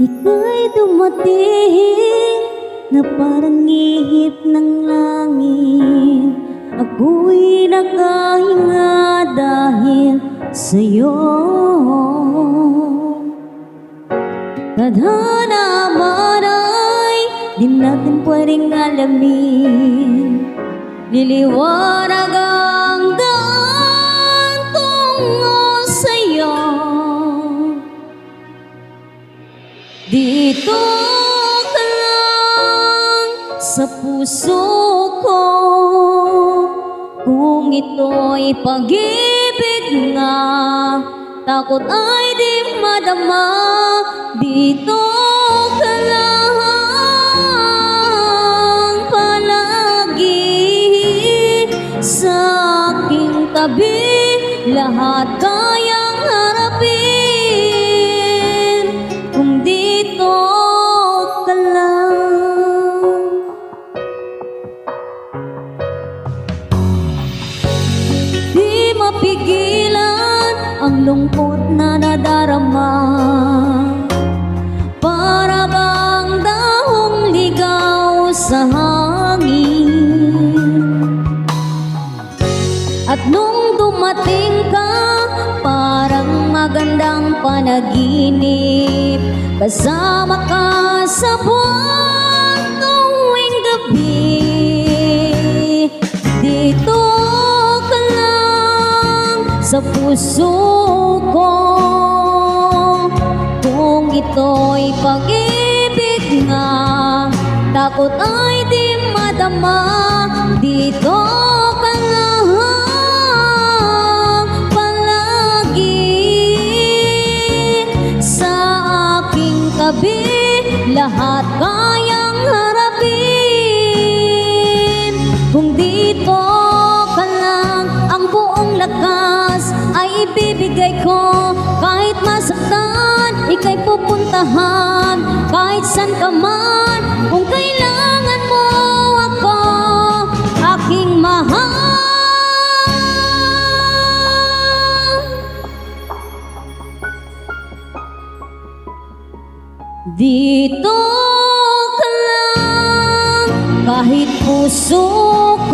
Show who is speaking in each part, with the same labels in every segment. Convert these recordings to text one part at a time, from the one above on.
Speaker 1: Ika'y dumating na parang ihip ng langit. Ako'y nakahinga dahil sa'yo. Tadhana man ay di natin pwedeng alamin. Liliwanag ang daan tungo sa'yo. Dito ka lang sa puso ko, kung ito'y pag-ibig nga, takot ay di madama. Dito ka lang palagi sa aking tabi, lahat kayang harapin kung dito ka lang. Di mapigilan ang lungkot na nadarama, para bang dahong ligaw sa hangin. At nung dumating ka, parang magandang panaginip, kasama ka sa buwan tuwing gabi. Dito ka lang sa puso ko, kung ito'y pag-ibig nga, takot ay di madama. Dito ka lang palagi sa aking tabi, lahat kayang harapin kung dito ka lang. Ang buong lakas ay ibibigay ko, kahit masaktan ika'y pupuntahan, kahit san ka man, kung kailangan mo ako, aking mahal. Dito ka lang, kahit puso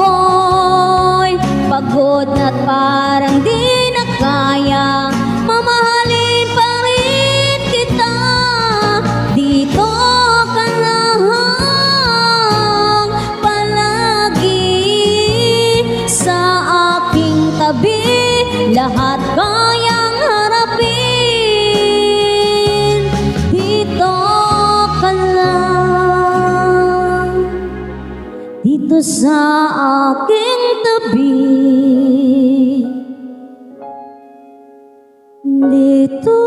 Speaker 1: ko'y pagod na't parang di na kaya, mamahalin pa rin kita. Dito ka lang palagi sa aking tabi, lahat kayang harapin. Dito ka lang, dito sa aking tabi, dito